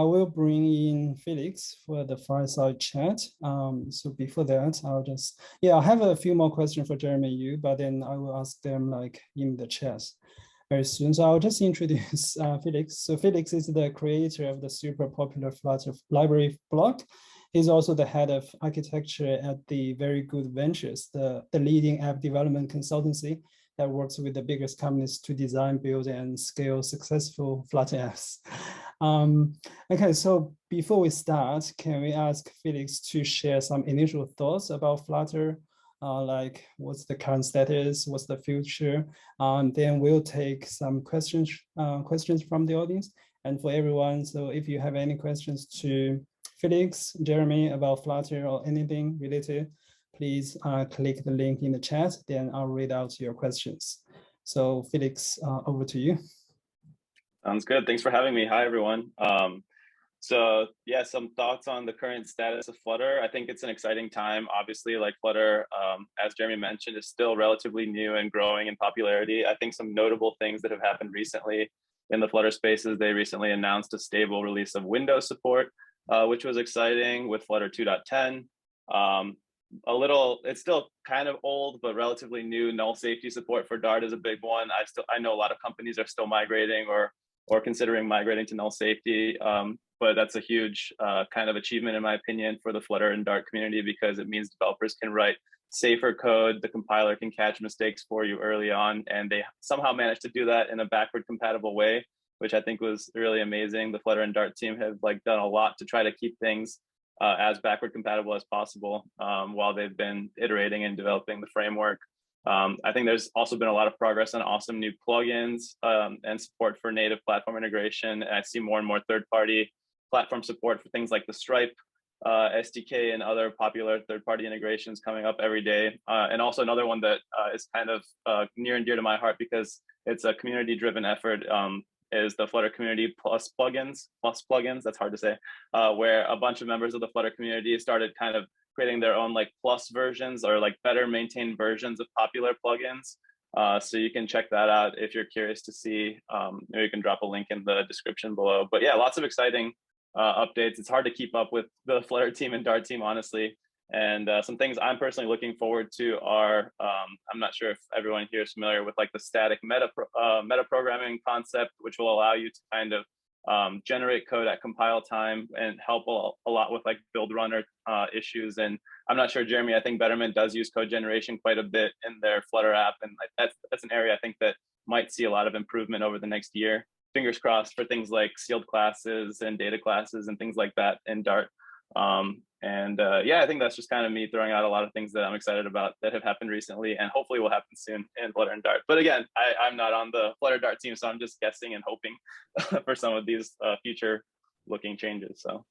I will bring in Felix for the fireside chat. So before that, I have a few more questions for Jeremy and you, but then I will ask them like in the chat very soon. So I'll just introduce Felix. So Felix is the creator of the super popular Flutter library blog. He's also the head of architecture at the Very Good Ventures, the leading app development consultancy that works with the biggest companies to design, build, and scale successful Flutter apps. Okay, so before we start, can we ask Felix to share some initial thoughts about Flutter? Like what's the current status, what's the future? Then we'll take some questions from the audience. And for everyone, so if you have any questions to Felix, Jeremy about Flutter or anything related, please click the link in the chat, then I'll read out your questions. So Felix, over to you. Sounds good. Thanks for having me. Hi, everyone. So yeah, some thoughts on the current status of Flutter. I think it's an exciting time. Obviously, like Flutter, as Jeremy mentioned, is still relatively new and growing in popularity. I think some notable things that have happened recently in the Flutter spaces, they recently announced a stable release of Windows support, which was exciting with Flutter 2.10. It's still kind of old, but relatively new. Null safety support for Dart is a big one. I know a lot of companies are still migrating or considering migrating to null safety. But that's a huge kind of achievement, in my opinion, for the Flutter and Dart community, because it means developers can write safer code. The compiler can catch mistakes for you early on, and they somehow managed to do that in a backward compatible way, which I think was really amazing. The Flutter and Dart team have done a lot to try to keep things as backward compatible as possible while they've been iterating and developing the framework. I think there's also been a lot of progress on awesome new plugins and support for native platform integration. And I see more and more third-party platform support for things like the Stripe SDK and other popular third-party integrations coming up every day. And also another one that is kind of near and dear to my heart because it's a community-driven effort is the Flutter Community Plus plugins, that's hard to say, where a bunch of members of the Flutter community started kind of creating their own plus versions or better maintained versions of popular plugins. So you can check that out if you're curious to see. Maybe you can drop a link in the description below. But yeah, lots of exciting updates. It's hard to keep up with the Flutter team and Dart team, honestly. And some things I'm personally looking forward to are, I'm not sure if everyone here is familiar with the static meta programming concept, which will allow you to kind of generate code at compile time and help a lot with build runner issues. And I'm not sure, Jeremy, I think Betterment does use code generation quite a bit in their Flutter app. And that's an area I think that might see a lot of improvement over the next year. Fingers crossed for things like sealed classes and data classes and things like that in Dart. Yeah, I think that's just kind of me throwing out a lot of things that I'm excited about that have happened recently and hopefully will happen soon in Flutter and Dart. But again, I'm not on the Flutter Dart team, so I'm just guessing and hoping for some of these future looking changes. So.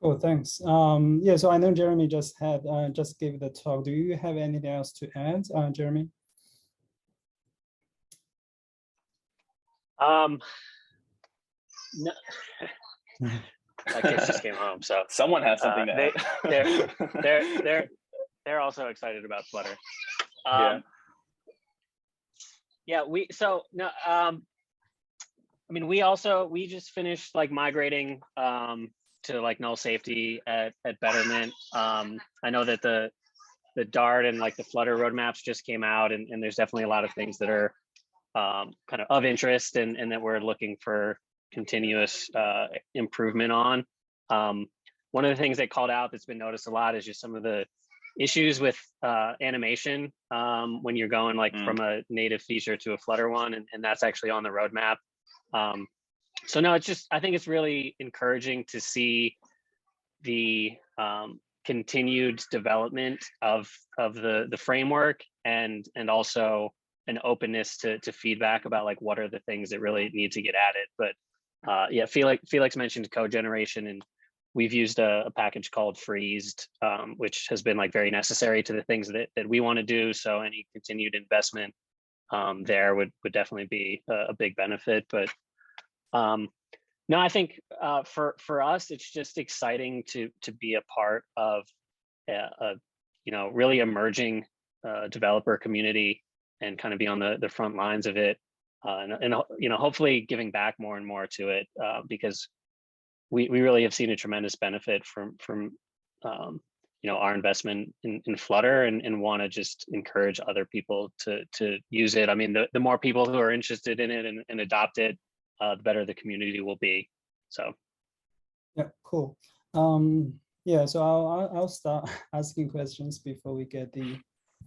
Cool, thanks. Yeah, so I know Jeremy just gave the talk. Do you have anything else to add, Jeremy? No. My kids just came home, so someone has something to add. They're also excited about Flutter. Yeah, we just finished migrating to null safety at Betterment. I know that the Dart and the Flutter roadmaps just came out, and there's definitely a lot of things that are kind of interest and that we're looking for continuous improvement on. One of the things they called out that's been noticed a lot is just some of the issues with animation when you're going from a native feature to a Flutter one, and that's actually on the roadmap. So no, I think it's really encouraging to see the continued development of the framework and also an openness to feedback about what are the things that really need to get added. But yeah, Felix mentioned code generation, and we've used a package called Freezed, which has been very necessary to the things that we want to do. So any continued investment there would definitely be a big benefit. But no, I think for us, it's just exciting to be a part of a really emerging developer community and kind of be on the front lines of it, and hopefully giving back more and more to it, because we really have seen a tremendous benefit from our investment in Flutter, and want to just encourage other people to use it. I mean, the more people who are interested in it and adopt it, the better the community will be. So yeah, cool. Yeah, so I'll start asking questions before we get the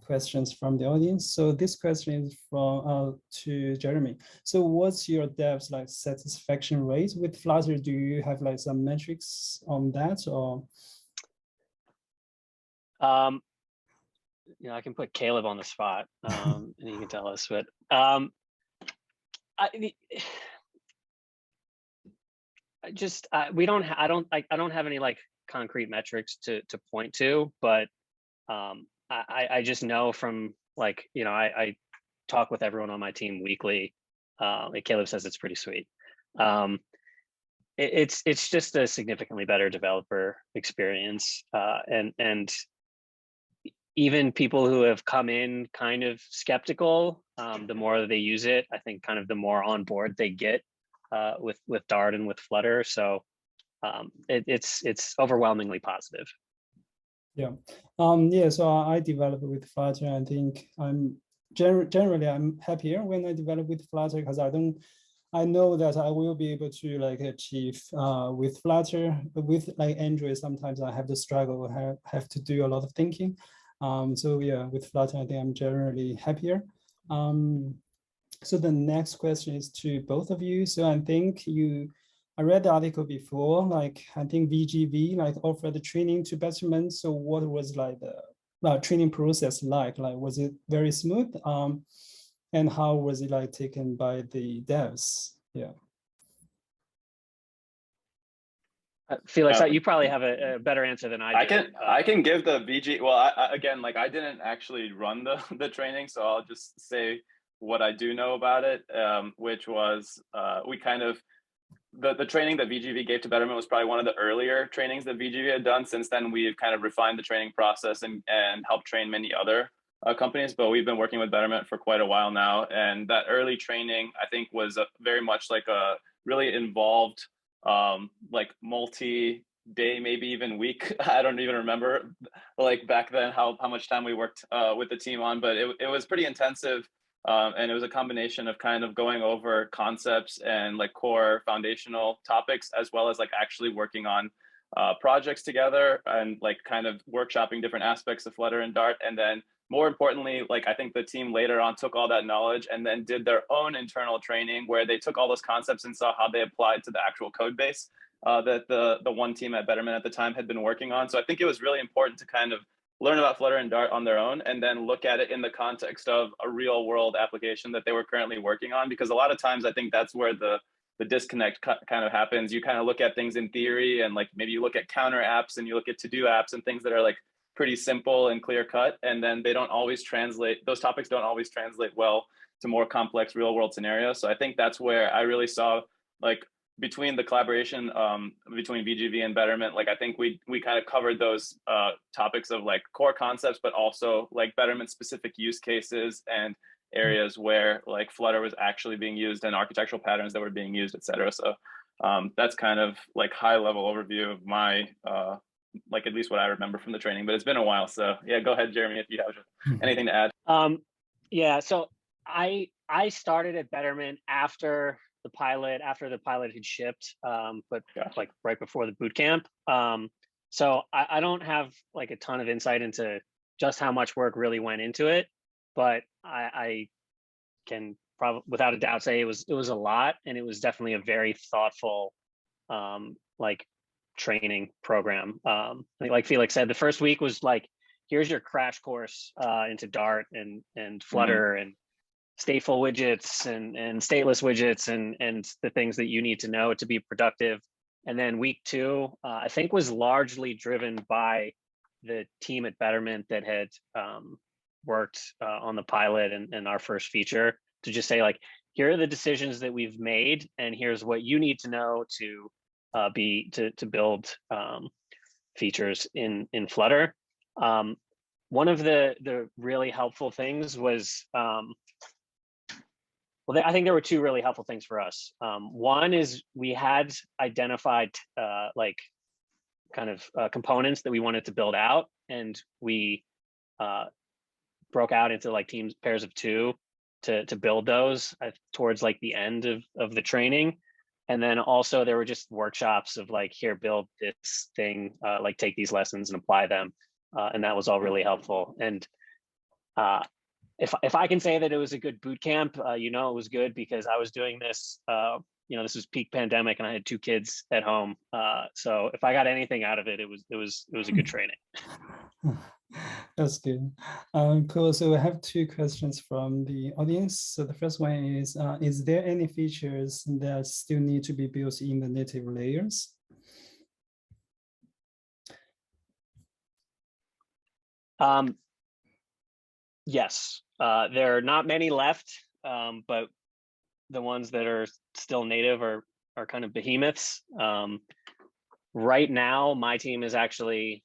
questions from the audience. So this question is from to Jeremy. So what's your devs like satisfaction rate with Flutter? Do you have like some metrics on that, or? I can put Caleb on the spot, and he can tell us. But we don't. I don't have any like concrete metrics to point to, but I just know from like I talk with everyone on my team weekly. Like Caleb says, it's pretty sweet. It's just a significantly better developer experience, and even people who have come in kind of skeptical, the more they use it, I think kind of the more on board they get with Dart and with Flutter. So it's overwhelmingly positive. Yeah, yeah. So I develop with Flutter. I think I'm generally I'm happier when I develop with Flutter, because I know that I will be able to like achieve with Flutter. But with like Android, sometimes I have to struggle, have to do a lot of thinking. So yeah, with Flutter, I think I'm generally happier. So the next question is to both of you. So I think I read the article before, like I think VGV like offered the training to Betterment. So what was like the training process like? Like, was it very smooth? And how was it like taken by the devs? Yeah. Felix, you probably have a better answer than I do. I can give the VG. Well, again, like I didn't actually run the training, so I'll just say what I do know about it, which was we kind of the training that VGV gave to Betterment was probably one of the earlier trainings that VGV had done. Since then, we've kind of refined the training process and helped train many other companies. But we've been working with Betterment for quite a while now, and that early training I think was very much like a really involved. Like multi-day, maybe even week. I don't even remember like back then how much time we worked with the team on, but it was pretty intensive. And it was a combination of kind of going over concepts and like core foundational topics, as well as like actually working on projects together and like kind of workshopping different aspects of Flutter and Dart. And then more importantly, like I think the team later on took all that knowledge and then did their own internal training where they took all those concepts and saw how they applied to the actual code base that the one team at Betterment at the time had been working on. So I think it was really important to kind of learn about Flutter and Dart on their own and then look at it in the context of a real world application that they were currently working on. Because a lot of times I think that's where the disconnect kind of happens. You kind of look at things in theory and like maybe you look at counter apps and you look at to-do apps and things that are like pretty simple and clear cut, and then they don't always translate, those topics don't always translate well to more complex real world scenarios. So I think that's where I really saw like between the collaboration between VGV and Betterment, like I think we kind of covered those topics of like core concepts, but also like Betterment specific use cases and areas where like Flutter was actually being used and architectural patterns that were being used, et cetera. So that's kind of like high level overview of my like at least what I remember from the training, but it's been a while. So yeah, go ahead, Jeremy, if you have anything to add. Yeah, so I started at Betterment after the pilot had shipped, but like right before the boot camp. So I don't have like a ton of insight into just how much work really went into it, but I can probably without a doubt say it was a lot, and it was definitely a very thoughtful like training program. Like Felix said, the first week was like, here's your crash course into Dart and Flutter and stateful widgets and stateless widgets and the things that you need to know to be productive. And then week 2, I think was largely driven by the team at Betterment that had worked on the pilot and our first feature, to just say like, here are the decisions that we've made, and here's what you need to know to build features in Flutter. One of the really helpful things was Well, I think there were two really helpful things for us. One is we had identified like kind of components that we wanted to build out, and we broke out into like teams, pairs of two to build those towards like the end of the training. And then also there were just workshops of like, here, build this thing, like take these lessons and apply them. And that was all really helpful. And if I can say that it was a good boot camp, you know, it was good because I was doing this, you know, this was peak pandemic and I had two kids at home. So if I got anything out of it, it was a good training. That's good. Cool. So I have two questions from the audience. So the first one is there any features that still need to be built in the native layers? Yes, there are not many left, but the ones that are still native are kind of behemoths. Right now, my team is actually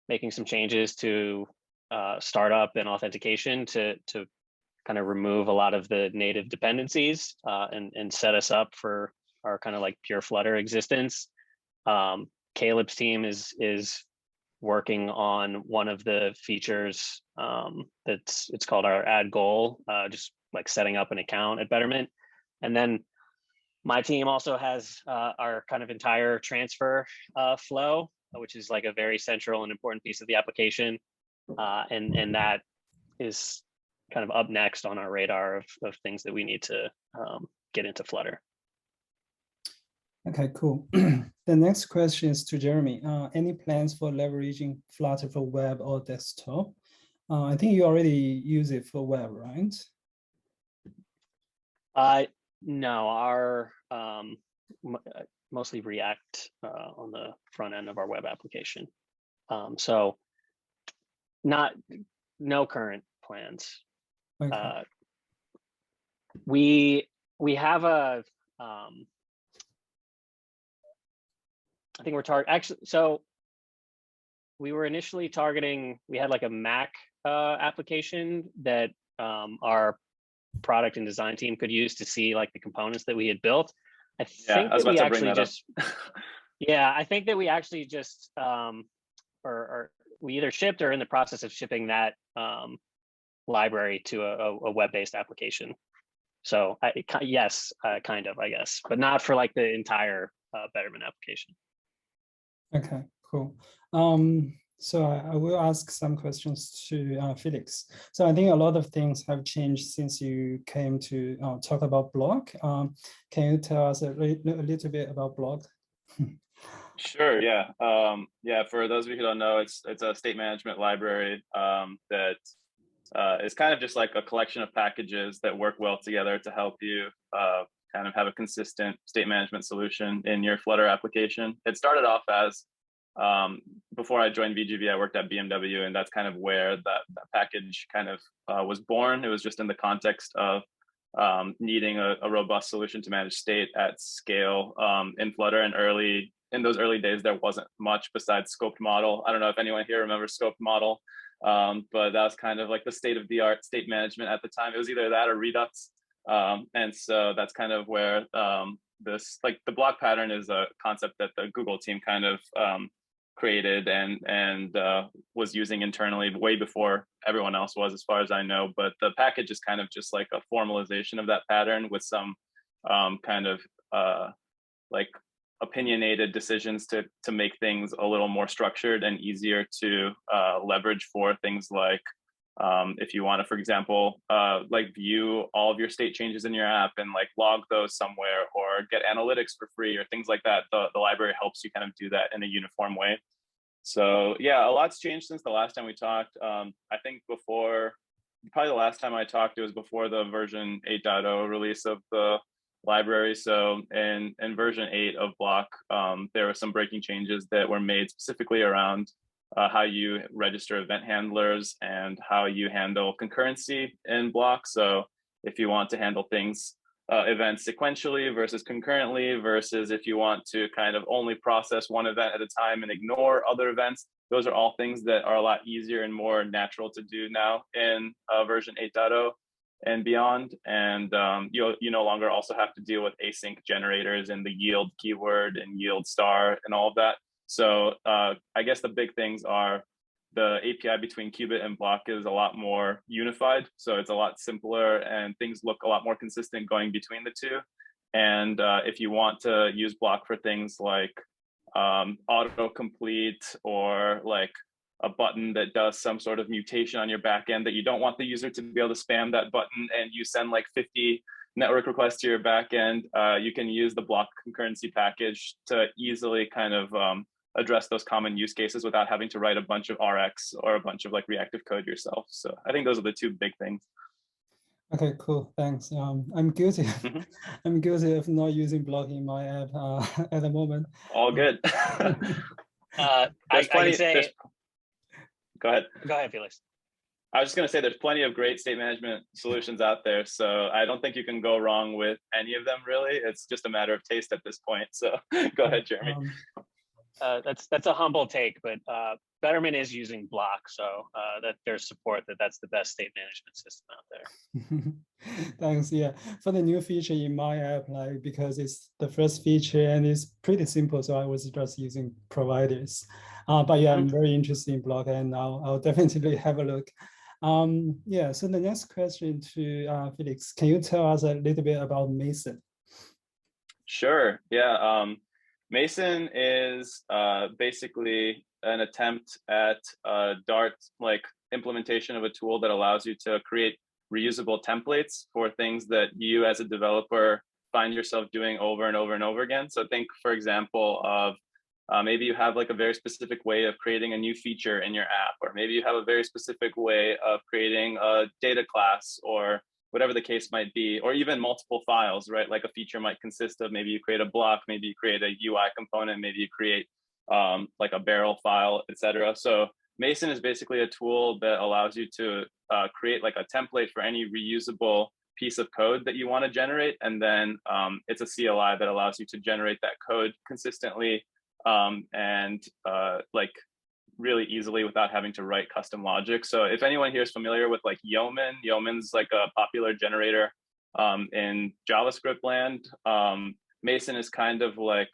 making some changes to startup and authentication to kind of remove a lot of the native dependencies and set us up for our kind of like pure Flutter existence. Caleb's team is working on one of the features it's called our add goal, just like setting up an account at Betterment. And then my team also has our kind of entire transfer flow, which is like a very central and important piece of the application. And that is kind of up next on our radar of things that we need to get into Flutter. Okay, cool. The next question is to Jeremy. Any plans for leveraging Flutter for web or desktop? I think you already use it for web, right? No, our mostly React on the front end of our web application. So no current plans. Okay. We have a I think we're actually, so we were initially targeting, we had like a Mac application that our product and design team could use to see like the components that we had built. I think that we actually just, yeah, I think that we actually just, or we either shipped or in the process of shipping that library to a web-based application. So yes, kind of, I guess, but not for like the entire Betterment application. Okay, cool. So I will ask some questions to Felix. So I think a lot of things have changed since you came to talk about bloc. Can you tell us a little bit about bloc? Sure, yeah. Yeah, for those of you who don't know, it's a state management library that is kind of just like a collection of packages that work well together to help you kind of have a consistent state management solution in your Flutter application. It started off as, before I joined VGV, I worked at BMW, and that's kind of where that package kind of was born. It was just in the context of needing a robust solution to manage state at scale in Flutter. And in those early days, there wasn't much besides scoped model. I don't know if anyone here remembers scoped model, but that was kind of like the state of the art state management at the time. It was either that or Redux. And so that's kind of where this, like the block pattern is a concept that the Google team kind of created and was using internally way before everyone else was, as far as I know. But the package is kind of just like a formalization of that pattern with some kind of like opinionated decisions to make things a little more structured and easier to leverage for things like if you want to, for example, like view all of your state changes in your app and like log those somewhere, or get analytics for free or things like that. The library helps you kind of do that in a uniform way. So yeah, a lot's changed since the last time we talked. I think probably the last time I talked, it was before the version 8.0 release of the library. So in version 8 of bloc, there were some breaking changes that were made specifically around how you register event handlers and how you handle concurrency in bloc. So if you want to handle things, events sequentially versus concurrently, versus if you want to kind of only process one event at a time and ignore other events, those are all things that are a lot easier and more natural to do now in version 8.0. and beyond. And you no longer also have to deal with async generators and the yield keyword and yield star and all of that. So I guess the big things are the API between qubit and block is a lot more unified. So it's a lot simpler and things look a lot more consistent going between the two. And if you want to use block for things like autocomplete or like a button that does some sort of mutation on your backend that you don't want the user to be able to spam that button and you send like 50 network requests to your backend, you can use the block concurrency package to easily kind of address those common use cases without having to write a bunch of RX or a bunch of like reactive code yourself. So I think those are the two big things. Okay, cool. Thanks. I'm guilty. I'm guilty of not using block in my app at the moment. All good. I can say. Go ahead. Go ahead, Felix. I was just going to say there's plenty of great state management solutions out there. So I don't think you can go wrong with any of them, really. It's just a matter of taste at this point. So go ahead, Jeremy. That's a humble take, but Betterment is using block, so that there's support that's the best state management system out there. Thanks. Yeah, for the new feature in my app, like because it's the first feature and it's pretty simple, so I was just using providers. But yeah, I'm very interested in block, and I'll definitely have a look. Yeah. So the next question to Felix, can you tell us a little bit about Mason? Sure. Yeah. Mason is basically an attempt at Dart like implementation of a tool that allows you to create reusable templates for things that you as a developer find yourself doing over and over and over again. So think, for example, of maybe you have like a very specific way of creating a new feature in your app, or maybe you have a very specific way of creating a data class or whatever the case might be, or even multiple files, right? Like a feature might consist of maybe you create a block, maybe you create a UI component, maybe you create like a barrel file, etc. So Mason is basically a tool that allows you to create like a template for any reusable piece of code that you want to generate. And then it's a CLI that allows you to generate that code consistently and like really easily without having to write custom logic. So if anyone here is familiar with like Yeoman's like a popular generator in JavaScript land. Mason is kind of like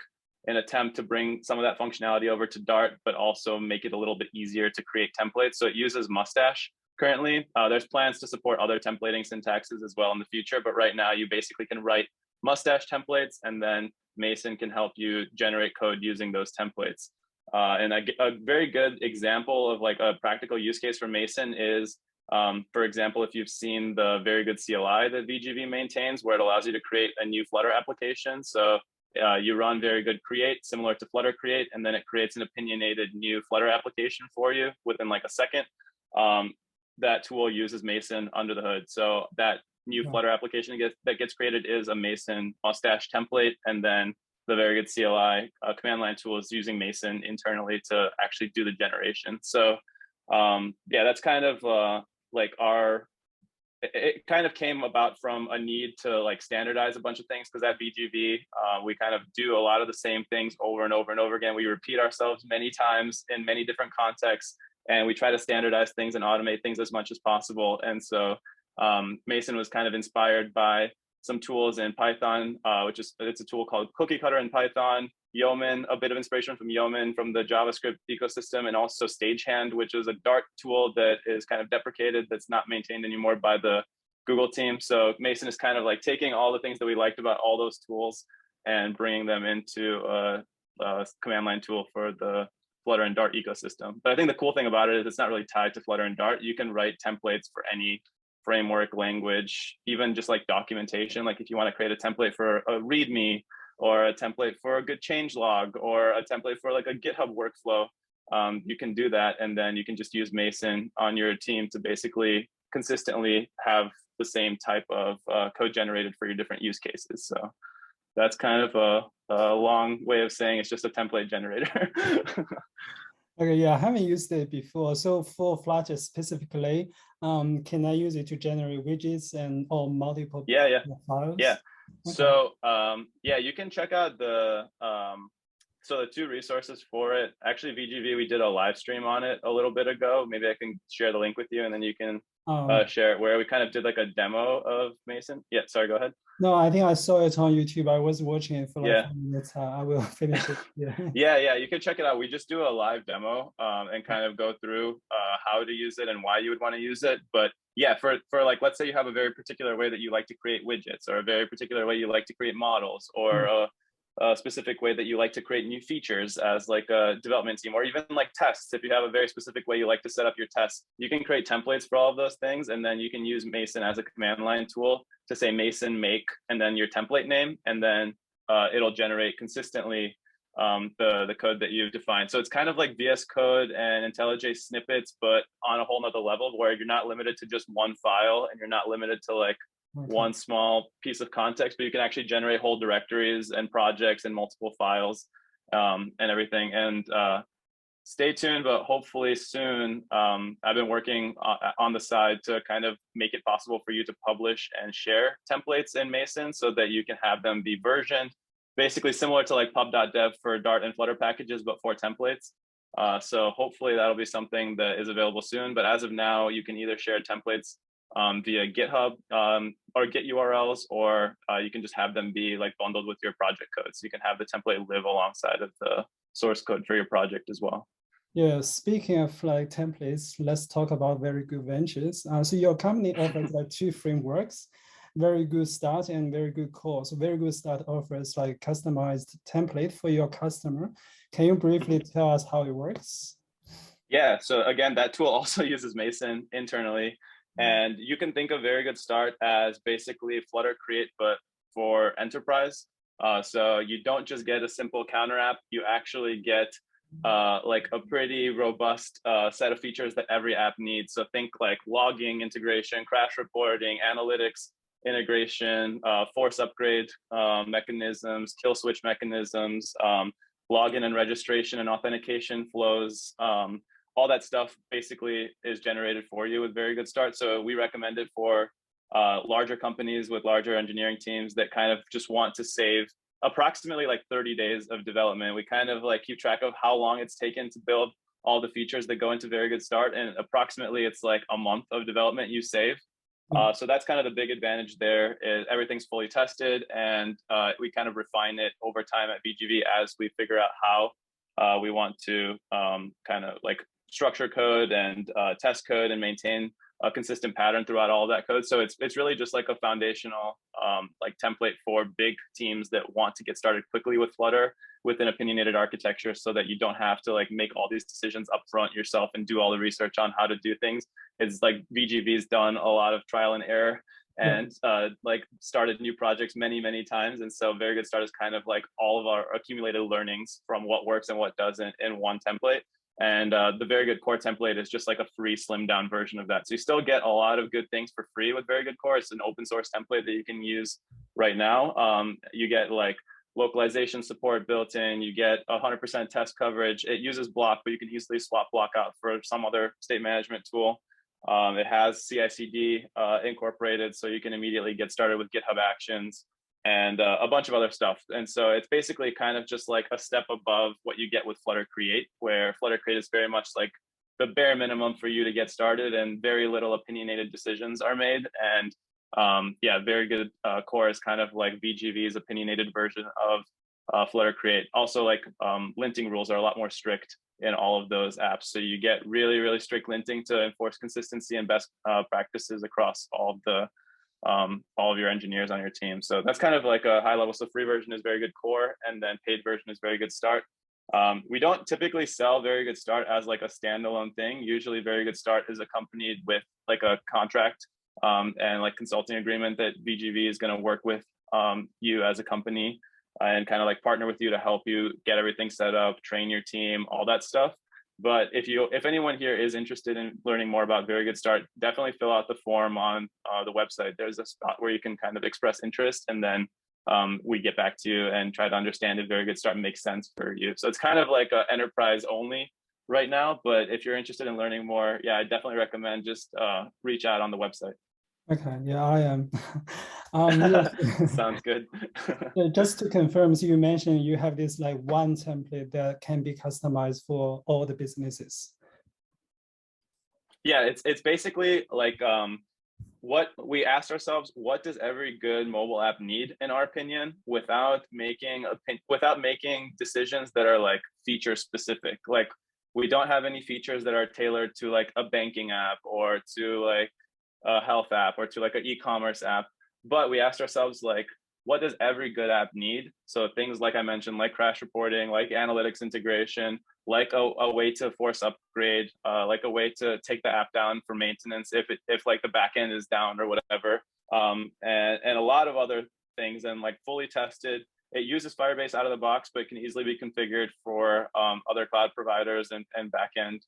an attempt to bring some of that functionality over to Dart, but also make it a little bit easier to create templates. So it uses Mustache currently. There's plans to support other templating syntaxes as well in the future, but right now you basically can write Mustache templates and then Mason can help you generate code using those templates. And a very good example of like a practical use case for Mason is, for example, if you've seen the very good CLI that VGV maintains, where it allows you to create a new Flutter application. So you run very good create, similar to Flutter create, and then it creates an opinionated new Flutter application for you within like a second. That tool uses Mason under the hood. So that new Flutter application that gets created is a Mason Mustache template, and then the very good CLI command line tool is using Mason internally to actually do the generation. So yeah, that's kind of like it kind of came about from a need to like standardize a bunch of things, because at VGV, we kind of do a lot of the same things over and over and over again. We repeat ourselves many times in many different contexts, and we try to standardize things and automate things as much as possible. And so Mason was kind of inspired by some tools in Python, it's a tool called Cookie Cutter in Python, Yeoman, a bit of inspiration from Yeoman from the JavaScript ecosystem, and also Stagehand, which is a Dart tool that is kind of deprecated, that's not maintained anymore by the Google team. So Mason is kind of like taking all the things that we liked about all those tools and bringing them into a command line tool for the Flutter and Dart ecosystem. But I think the cool thing about it is it's not really tied to Flutter and Dart. You can write templates for any framework, language, even just like documentation. Like if you want to create a template for a README, or a template for a good change log, or a template for like a GitHub workflow, you can do that. And then you can just use Mason on your team to basically consistently have the same type of code generated for your different use cases. So that's kind of a long way of saying it's just a template generator. Okay, yeah, I haven't used it before. So for Flutter specifically, can I use it to generate widgets and or multiple files? Yeah. Okay. So yeah, you can check out the so the two resources for it. Actually, VGV, we did a live stream on it a little bit ago. Maybe I can share the link with you, and then you can share where we kind of did like a demo of Mason. Yeah, sorry, go ahead. No, I think I saw it on YouTube. I was watching it for like Yeah. 5 minutes. I will finish it. Yeah. Yeah, you can check it out. We just do a live demo and kind of go through how to use it and why you would want to use it. But yeah, for like, let's say you have a very particular way that you like to create widgets, or a very particular way you like to create models, or a specific way that you like to create new features as like a development team, or even like tests. If you have a very specific way you like to set up your tests, you can create templates for all of those things. And then you can use Mason as a command line tool to say Mason make, and then your template name, and then it'll generate consistently the code that you've defined. So it's kind of like VS Code and IntelliJ snippets, but on a whole nother level, where you're not limited to just one file, and you're not limited to like one small piece of context, but you can actually generate whole directories and projects and multiple files and everything. And stay tuned, but hopefully soon. I've been working on the side to kind of make it possible for you to publish and share templates in Mason so that you can have them be versioned, basically similar to like pub.dev for Dart and Flutter packages, but for templates. So hopefully that'll be something that is available soon. But as of now, you can either share templates via GitHub or Git URLs, or you can just have them be like bundled with your project code. So you can have the template live alongside of the source code for your project as well. Yeah, speaking of like templates, let's talk about Very Good Ventures. So your company offers like 2 frameworks, Very Good Start and Very Good Core. So Very Good Start offers like customized template for your customer. Can you briefly tell us how it works? Yeah, so again, that tool also uses Mason internally. And you can think of Very Good Start as basically Flutter Create, but for enterprise. So you don't just get a simple counter app, you actually get like a pretty robust set of features that every app needs. So think like logging integration, crash reporting, analytics integration, force upgrade mechanisms, kill switch mechanisms, login and registration and authentication flows. All that stuff basically is generated for you with Very Good Start. So we recommend it for larger companies with larger engineering teams that kind of just want to save approximately like 30 days of development. We kind of like keep track of how long it's taken to build all the features that go into Very Good Start, and approximately it's like a month of development you save. So that's kind of the big advantage there, is everything's fully tested, and we kind of refine it over time at VGV as we figure out how we want to kind of like structure code and test code and maintain a consistent pattern throughout all of that code. So it's really just like a foundational like template for big teams that want to get started quickly with Flutter with an opinionated architecture, so that you don't have to like make all these decisions up front yourself and do all the research on how to do things. It's like VGV's done a lot of trial and error and like started new projects many times. And so Very Good Start is kind of like all of our accumulated learnings from what works and what doesn't in one template. And the Very Good Core template is just like a free slimmed down version of that. So you still get a lot of good things for free with Very Good Core. It's an open source template that you can use right now. You get like localization support built in, you get 100% test coverage. It uses bloc, but you can easily swap bloc out for some other state management tool. It has CI/CD incorporated, so you can immediately get started with GitHub Actions and a bunch of other stuff. And so it's basically kind of just like a step above what you get with Flutter Create, where Flutter Create is very much like the bare minimum for you to get started, and very little opinionated decisions are made. And yeah, Very Good Core is kind of like VGV's opinionated version of Flutter Create. Also, like linting rules are a lot more strict in all of those apps. So you get really strict linting to enforce consistency and best practices across all of your engineers on your team. So that's kind of like a high level. So free version is Very Good Core, and then paid version is Very Good Start. We don't typically sell Very Good Start as like a standalone thing. Usually Very Good Start is accompanied with like a contract and like consulting agreement that VGV is going to work with you as a company and kind of like partner with you to help you get everything set up, train your team, all that stuff. But if anyone here is interested in learning more about Very Good Start, definitely fill out the form on the website. There's a spot where you can kind of express interest, and then we get back to you and try to understand if Very Good Start makes sense for you. So it's kind of like an enterprise only right now, but if you're interested in learning more, yeah, I definitely recommend just reach out on the website. Okay, yeah, I am. Sounds good. Just to confirm, so you mentioned you have this like one template that can be customized for all the businesses. Yeah, it's basically like what we asked ourselves, what does every good mobile app need, in our opinion, without making decisions that are like feature specific. Like we don't have any features that are tailored to like a banking app or to like a health app or to like an e-commerce app, but we asked ourselves like, what does every good app need? So things like I mentioned, like crash reporting, like analytics integration, like a way to force upgrade, like a way to take the app down for maintenance if like the backend is down or whatever, and a lot of other things, and like fully tested. It uses Firebase out of the box, but it can easily be configured for other cloud providers and backend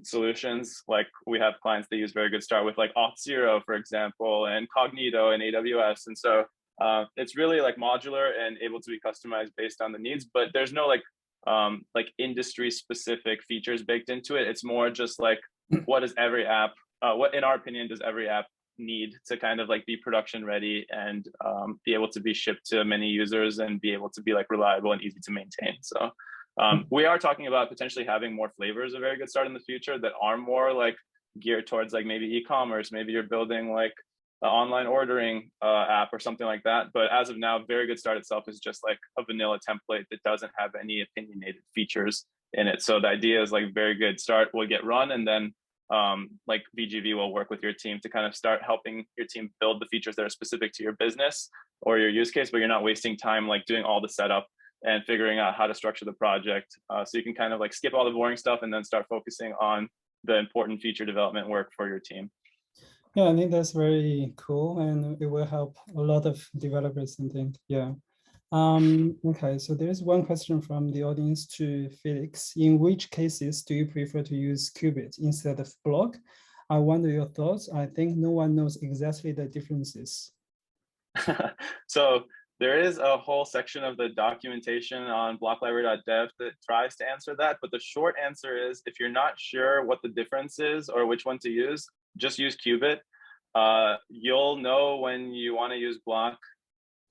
solutions. Like we have clients that use Very Good Start with like Auth0, for example, and Cognito and AWS, and so it's really like modular and able to be customized based on the needs, but there's no like industry specific features baked into it. It's more just like, what does every app, what in our opinion does every app need to kind of like be production ready and be able to be shipped to many users and be able to be like reliable and easy to maintain. So we are talking about potentially having more flavors of Very Good Start in the future that are more like geared towards like maybe e-commerce, maybe you're building like an online ordering app or something like that. But as of now, Very Good Start itself is just like a vanilla template that doesn't have any opinionated features in it. So the idea is like Very Good Start will get run, and then like VGV will work with your team to kind of start helping your team build the features that are specific to your business or your use case, but you're not wasting time like doing all the setup and figuring out how to structure the project. So you can kind of like skip all the boring stuff and then start focusing on the important feature development work for your team. Yeah, I think that's very cool, and it will help a lot of developers, I think. Yeah. Okay, so there's one question from the audience to Felix. In which cases do you prefer to use qubit instead of block? I wonder your thoughts. I think no one knows exactly the differences. So there is a whole section of the documentation on blocklibrary.dev that tries to answer that, but the short answer is if you're not sure what the difference is or which one to use, just use qubit. You'll know when you want to use block.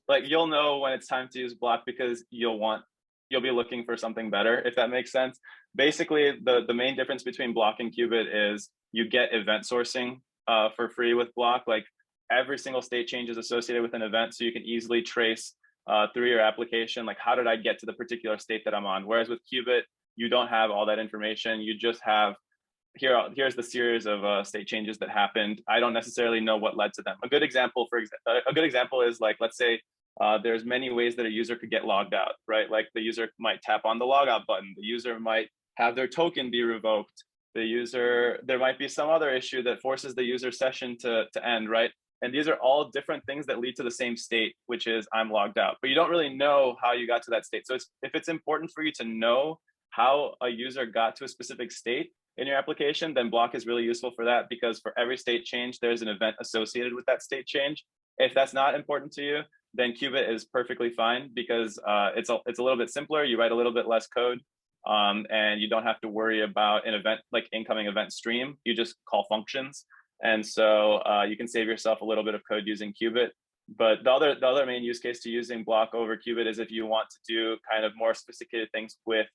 Like you'll know when it's time to use block because you'll be looking for something better, if that makes sense. Basically, the main difference between block and qubit is you get event sourcing for free with block. Like every single state change is associated with an event, so you can easily trace through your application, like how did I get to the particular state that I'm on? Whereas with qubit, you don't have all that information. You just have here's the series of state changes that happened. I don't necessarily know what led to them. A good example is like, let's say there's many ways that a user could get logged out, right? Like the user might tap on the logout button. The user might have their token be revoked. There might be some other issue that forces the user session to end, right? And these are all different things that lead to the same state, which is I'm logged out. But you don't really know how you got to that state. So if it's important for you to know how a user got to a specific state in your application, then block is really useful for that, because for every state change, there's an event associated with that state change. If that's not important to you, then qubit is perfectly fine, because it's a little bit simpler. You write a little bit less code, and you don't have to worry about an event like incoming event stream. You just call functions. And so you can save yourself a little bit of code using qubit. But the other main use case to using block over qubit is if you want to do kind of more sophisticated things with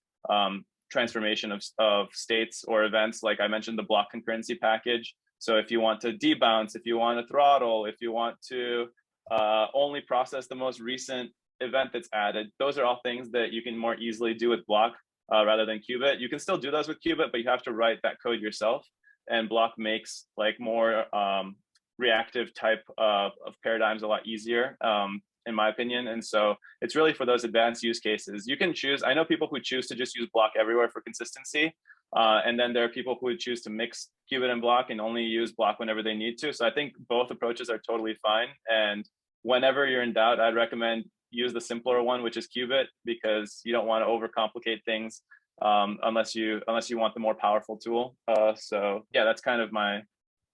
transformation of states or events. Like I mentioned, the block concurrency package. So if you want to debounce, if you want to throttle, if you want to only process the most recent event that's added, those are all things that you can more easily do with block rather than qubit. You can still do those with qubit, but you have to write that code yourself. And block makes like more reactive type of paradigms a lot easier, in my opinion. And so it's really for those advanced use cases. You can choose, I know people who choose to just use block everywhere for consistency. And then there are people who would choose to mix qubit and block and only use block whenever they need to. So I think both approaches are totally fine. And whenever you're in doubt, I'd recommend use the simpler one, which is qubit, because you don't want to overcomplicate things unless you want the more powerful tool. So yeah, that's kind of my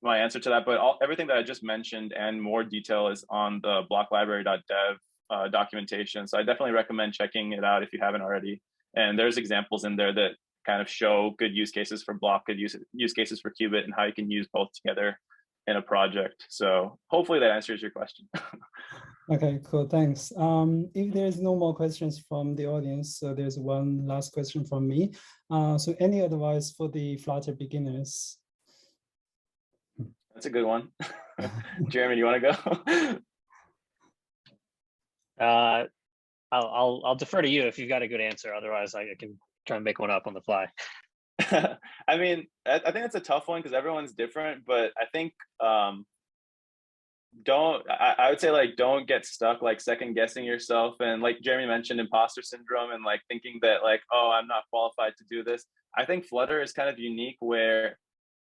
answer to that. But everything that I just mentioned and more detail is on the blocklibrary.dev documentation. So I definitely recommend checking it out if you haven't already. And there's examples in there that kind of show good use cases for block, good use cases for qubit, and how you can use both together in a project. So hopefully that answers your question. Okay, cool, thanks. If there's no more questions from the audience, so there's one last question from me. So any advice for the Flutter beginners? That's a good one. Jeremy, you want to go? I'll defer to you if you've got a good answer. Otherwise, I can try and make one up on the fly. I mean, I think it's a tough one because everyone's different, but I think I would say like don't get stuck like second guessing yourself, and like Jeremy mentioned, imposter syndrome, and like thinking that like, oh, I'm not qualified to do this. I think Flutter is kind of unique where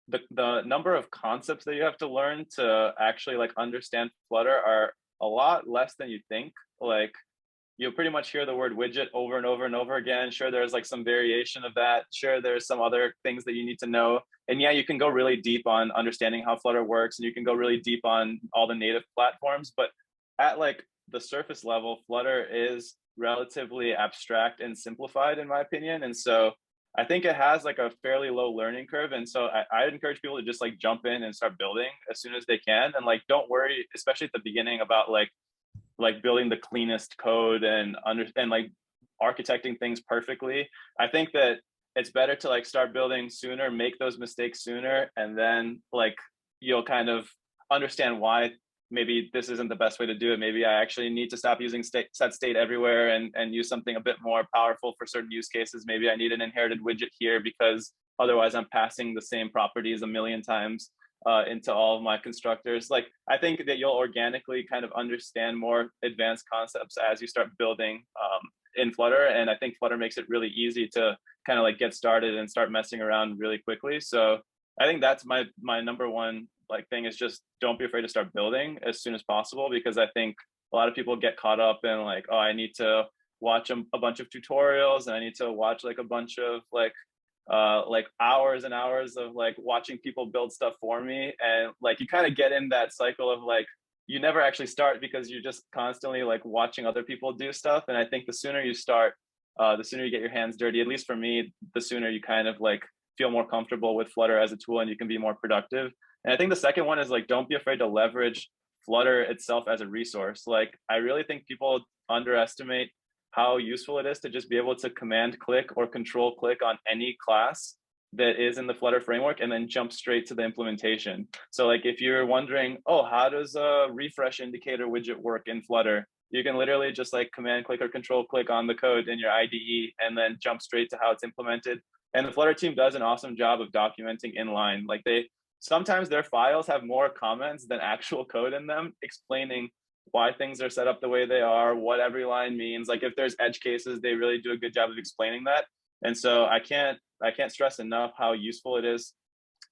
the number of concepts that you have to learn to actually like understand Flutter are a lot less than you think. Like you'll pretty much hear the word widget over and over and over again. Sure, there's like some variation of that. Sure, there's some other things that you need to know. And yeah, you can go really deep on understanding how Flutter works, and you can go really deep on all the native platforms. But at like the surface level, Flutter is relatively abstract and simplified, in my opinion. And so I think it has like a fairly low learning curve. And so I'd encourage people to just like jump in and start building as soon as they can. And like, don't worry, especially at the beginning, about like building the cleanest code and like architecting things perfectly. I think that it's better to like start building sooner, make those mistakes sooner, and then like you'll kind of understand why maybe this isn't the best way to do it. Maybe I actually need to stop using set state everywhere and use something a bit more powerful for certain use cases. Maybe I need an inherited widget here because otherwise I'm passing the same properties a million times into all of my constructors. Like, I think that you'll organically kind of understand more advanced concepts as you start building in Flutter. And I think Flutter makes it really easy to kind of like get started and start messing around really quickly. So I think that's my number one like thing, is just don't be afraid to start building as soon as possible, because I think a lot of people get caught up in like, oh, I need to watch a bunch of tutorials, and I need to watch like a bunch of like hours and hours of like watching people build stuff for me. And like you kind of get in that cycle of like you never actually start because you're just constantly like watching other people do stuff. And I think the sooner you start, the sooner you get your hands dirty, at least for me, the sooner you kind of like feel more comfortable with Flutter as a tool and you can be more productive. And I think the second one is like, don't be afraid to leverage Flutter itself as a resource. Like, I really think people underestimate how useful it is to just be able to command click or control click on any class that is in the Flutter framework and then jump straight to the implementation. So like if you're wondering, oh, how does a refresh indicator widget work in Flutter? You can literally just like command click or control click on the code in your IDE and then jump straight to how it's implemented. And the Flutter team does an awesome job of documenting inline. Like sometimes their files have more comments than actual code in them explaining why things are set up the way they are, what every line means. Like if there's edge cases, they really do a good job of explaining that. And so I can't stress enough how useful it is.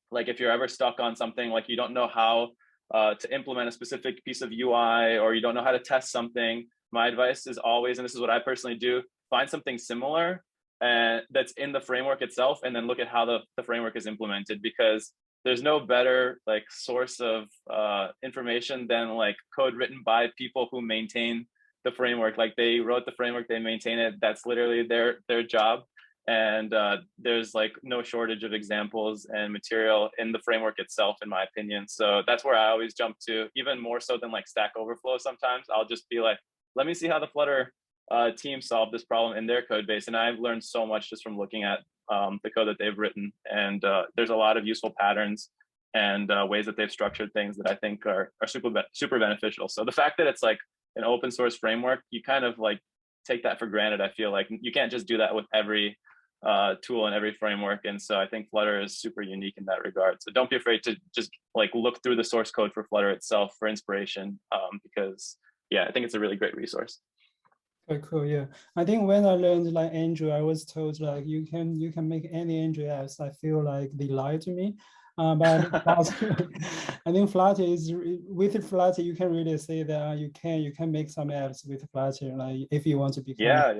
Like if you're ever stuck on something, like you don't know how to implement a specific piece of UI, or you don't know how to test something, my advice is always, and this is what I personally do, find something similar that's in the framework itself, and then look at how the framework is implemented, because there's no better like source of information than like code written by people who maintain the framework. Like they wrote the framework, they maintain it. That's literally their job. And there's like no shortage of examples and material in the framework itself, in my opinion. So that's where I always jump to, even more so than like Stack Overflow. Sometimes I'll just be like, let me see how the Flutter team solved this problem in their code base. And I've learned so much just from looking at the code that they've written. And there's a lot of useful patterns and ways that they've structured things that I think are super beneficial. So the fact that it's like an open source framework, you kind of like take that for granted. I feel like you can't just do that with every tool and every framework. And so I think Flutter is super unique in that regard. So don't be afraid to just like look through the source code for Flutter itself for inspiration, because yeah, I think it's a really great resource. Very cool. Yeah, I think when I learned like Android, I was told like you can make any Android apps. I feel like they lied to me. But I think Flutter is, with Flutter you can really say that you can make some apps with Flutter, like if you want to be. Yeah,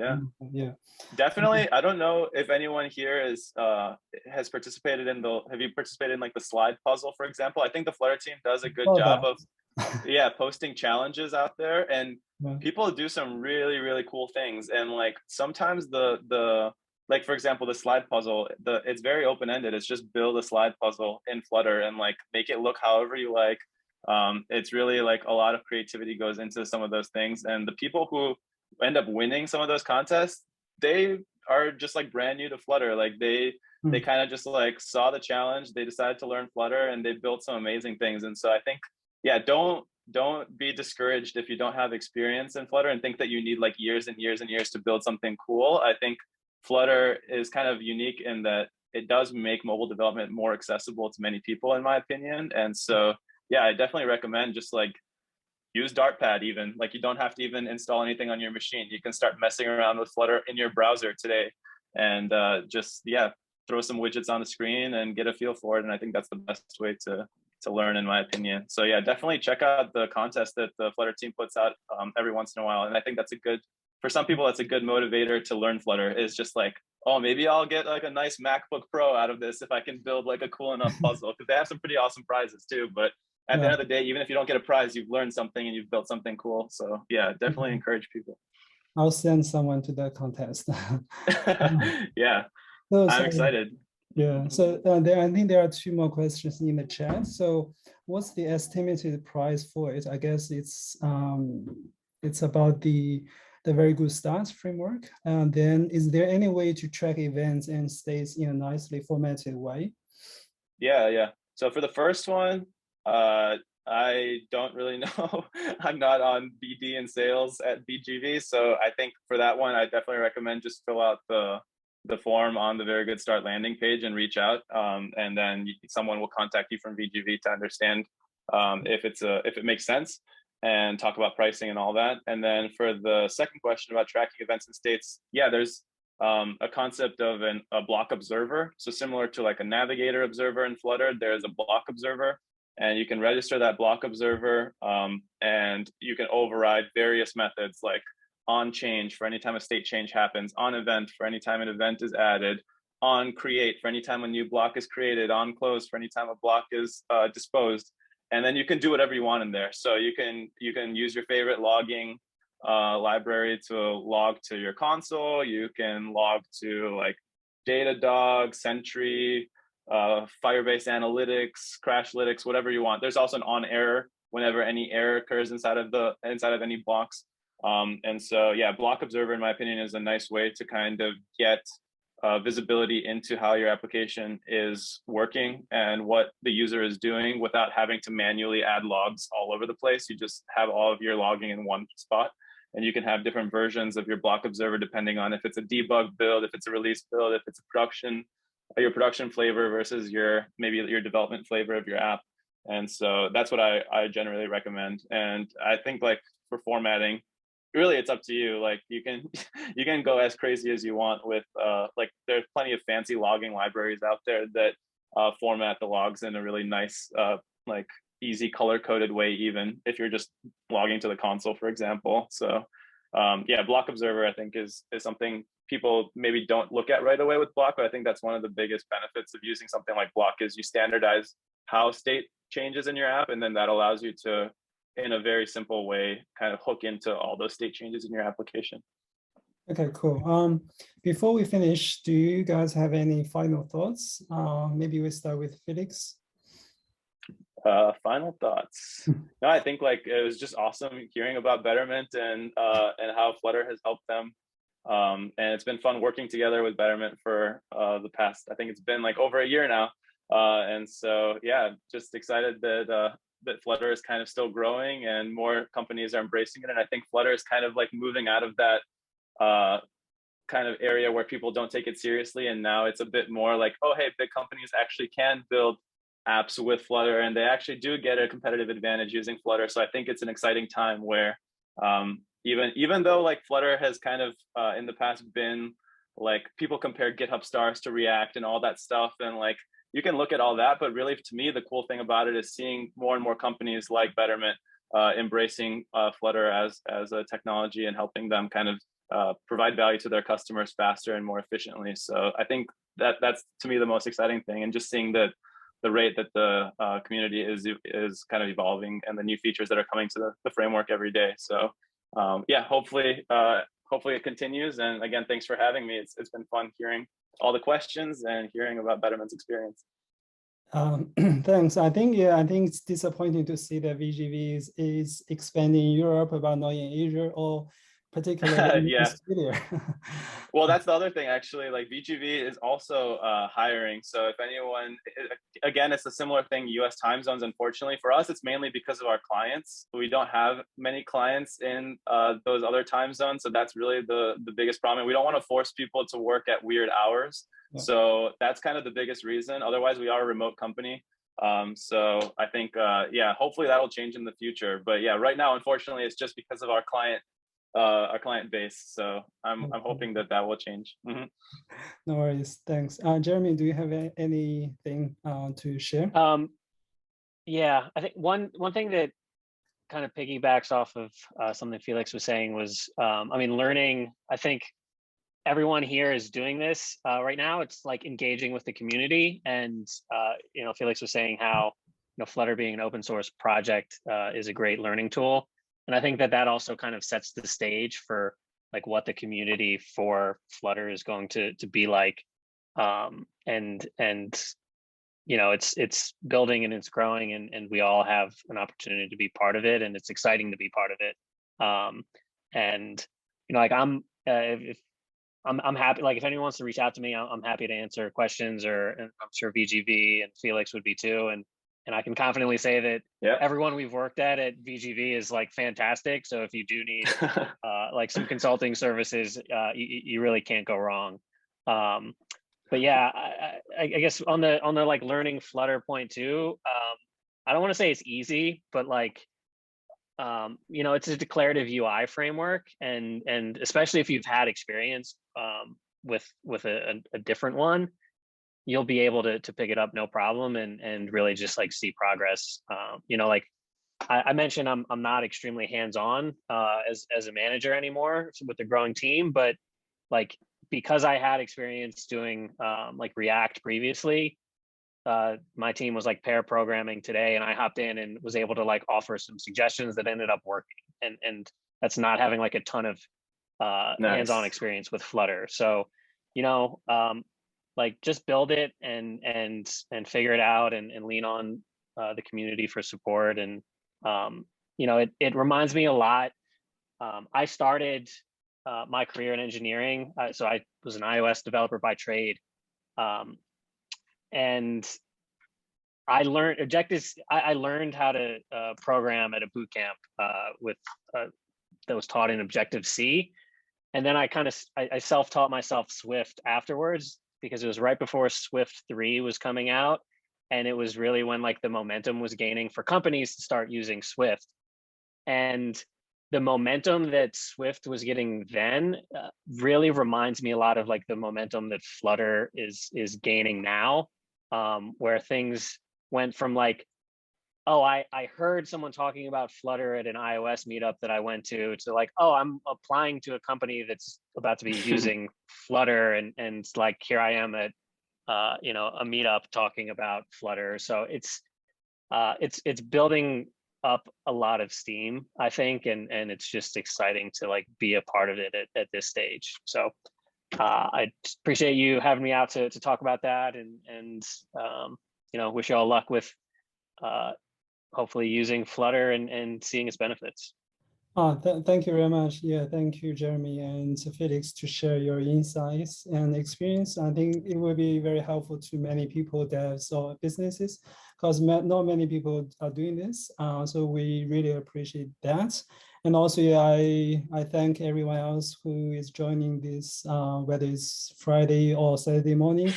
definitely. I don't know if anyone here has participated in have you participated in like the slide puzzle, for example? I think the Flutter team does a good job of posting challenges out there, and people do some really, really cool things. And like sometimes the like, for example, the slide puzzle, it's very open-ended. It's just build a slide puzzle in Flutter and like make it look however you like. It's really like a lot of creativity goes into some of those things. And the people who end up winning some of those contests, they are just like brand new to Flutter. Like they kind of just like saw the challenge, they decided to learn Flutter, and they built some amazing things. And so I think, yeah, don't be discouraged if you don't have experience in Flutter and think that you need like years and years and years to build something cool. I think Flutter is kind of unique in that it does make mobile development more accessible to many people, in my opinion. And so, yeah, I definitely recommend just like use Dartpad even. Like you don't have to even install anything on your machine. You can start messing around with Flutter in your browser today and just, yeah, throw some widgets on the screen and get a feel for it. And I think that's the best way to learn, in my opinion. So yeah, definitely check out the contest that the Flutter team puts out every once in a while. And I think that's a good, for some people, that's a good motivator to learn Flutter, is just like, oh, maybe I'll get like a nice MacBook Pro out of this if I can build like a cool enough puzzle, because they have some pretty awesome prizes too. But at the end of the day, even if you don't get a prize, you've learned something and you've built something cool. So yeah, definitely encourage people. I'll send someone to the contest. Yeah, So, I'm excited. Yeah, so I think there are two more questions in the chat. So what's the estimated price for it? I guess it's about the very good start framework. And then is there any way to track events and states in a nicely formatted way? Yeah. So for the first one, I don't really know. I'm not on BD and sales at BGV. So I think for that one, I definitely recommend just fill out the form on the Very Good Start landing page and reach out. And then someone will contact you from VGV to understand if it makes sense and talk about pricing and all that. And then for the second question about tracking events and states, yeah, there's a concept of a block observer. So similar to like a navigator observer in Flutter, there's a block observer, and you can register that block observer and you can override various methods like on change for any time a state change happens, on event for any time an event is added, on create for any time a new block is created, on close for any time a block is disposed. And then you can do whatever you want in there. So you can use your favorite logging library to log to your console. You can log to like Datadog, Sentry, Firebase Analytics, Crashlytics, whatever you want. There's also an on error whenever any error occurs inside of any blocks. And so, yeah, Block Observer, in my opinion, is a nice way to kind of get visibility into how your application is working and what the user is doing without having to manually add logs all over the place. You just have all of your logging in one spot, and you can have different versions of your Block Observer depending on if it's a debug build, if it's a release build, if it's your production flavor versus maybe your development flavor of your app. And so that's what I generally recommend. And I think like for formatting, really it's up to you. Like you can go as crazy as you want with like there's plenty of fancy logging libraries out there that format the logs in a really nice like easy color coded way, even if you're just logging to the console, for example. So yeah, Block Observer I think is something people maybe don't look at right away with Block, but I think that's one of the biggest benefits of using something like Block is you standardize how state changes in your app, and then that allows you to, in a very simple way, kind of hook into all those state changes in your application. Okay, cool. Before we finish, do you guys have any final thoughts? Maybe we start with Felix. Final thoughts. No, I think like it was just awesome hearing about Betterment and how Flutter has helped them. And it's been fun working together with Betterment for the past, I think it's been like over a year now. And so, yeah, just excited that Flutter is kind of still growing and more companies are embracing it. And I think Flutter is kind of like moving out of that kind of area where people don't take it seriously. And now it's a bit more like, oh, hey, big companies actually can build apps with Flutter and they actually do get a competitive advantage using Flutter. So I think it's an exciting time where even though like Flutter has kind of in the past been like people compare GitHub stars to React and all that stuff. And like, you can look at all that, but really to me, the cool thing about it is seeing more and more companies like Betterment embracing Flutter as a technology and helping them kind of provide value to their customers faster and more efficiently. So I think that's to me the most exciting thing, and just seeing the rate that the community is kind of evolving and the new features that are coming to the framework every day. So yeah, hopefully it continues. And again, thanks for having me. It's been fun hearing all the questions and hearing about Betterment's experience. Thanks. I think it's disappointing to see that VGV is expanding in Europe but not in Asia, or particularly in Yeah. studio. Well, that's the other thing, actually. Like VGV is also hiring. So if anyone, again, it's a similar thing, US time zones, unfortunately. For us, it's mainly because of our clients. We don't have many clients in those other time zones. So that's really the biggest problem. We don't want to force people to work at weird hours. Yeah. So that's kind of the biggest reason. Otherwise, we are a remote company. So I think, yeah, hopefully that'll change in the future. But yeah, right now, unfortunately, it's just because of our client base. So I'm hoping that will change. Mm-hmm. No worries. Thanks. Jeremy, do you have anything to share? Yeah, I think one thing that kind of piggybacks off of something Felix was saying was, I mean, learning, I think everyone here is doing this right now. It's like engaging with the community, and you know, Felix was saying how, you know, Flutter being an open source project is a great learning tool. And I think that also kind of sets the stage for like what the community for Flutter is going to be like. And you know, it's building and it's growing, and we all have an opportunity to be part of it, and it's exciting to be part of it. And you know, like I'm happy, like if anyone wants to reach out to me, I'm happy to answer questions, and I'm sure VGV and Felix would be too. And I can confidently say that everyone we've worked at VGV is like fantastic. So if you do need like some consulting services, you really can't go wrong. But yeah, I guess on the like learning Flutter point too, I don't want to say it's easy, but like, you know, it's a declarative UI framework, and especially if you've had experience with a different one, you'll be able to pick it up no problem, and really just like see progress. You know, like I mentioned, I'm not extremely hands-on as a manager anymore with the growing team, but like because I had experience doing like React previously, my team was like pair programming today, and I hopped in and was able to like offer some suggestions that ended up working, and that's not having like a ton of hands-on experience with Flutter. So, you know, like just build it and figure it out, and lean on the community for support. And you know, it reminds me a lot. I started my career in engineering, so I was an iOS developer by trade, and I learned Objectives. I learned how to program at a boot camp with that was taught in Objective-C, and then I self-taught myself Swift afterwards, because it was right before Swift 3 was coming out, and it was really when like the momentum was gaining for companies to start using Swift. And the momentum that Swift was getting then really reminds me a lot of like the momentum that Flutter is gaining now, where things went from like, oh, I heard someone talking about Flutter at an iOS meetup that I went to like, oh, I'm applying to a company that's about to be using Flutter, and like here I am at you know, a meetup talking about Flutter. So it's building up a lot of steam, I think, and it's just exciting to like be a part of it at this stage. So I appreciate you having me out to talk about that, and you know, wish you all luck with hopefully using Flutter and seeing its benefits. Thank you very much. Yeah, thank you, Jeremy and Felix, to share your insights and experience. I think it will be very helpful to many people that saw businesses, because not many people are doing this. So we really appreciate that. And also, yeah, I thank everyone else who is joining this, whether it's Friday or Saturday morning.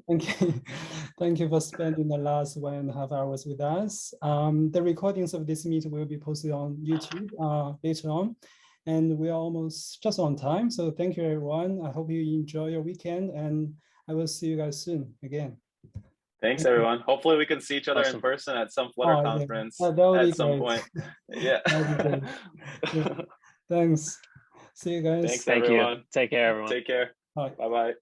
Thank you for spending the last 1.5 hours with us. The recordings of this meeting will be posted on YouTube later on, and we are almost just on time. So thank you, everyone. I hope you enjoy your weekend, and I will see you guys soon again. Thanks, everyone. Hopefully we can see each other in person at some Flutter conference at some point. Yeah. Yeah. Thanks. See you guys. Thanks, everyone. Take care, everyone. Take care. Bye. Bye-bye.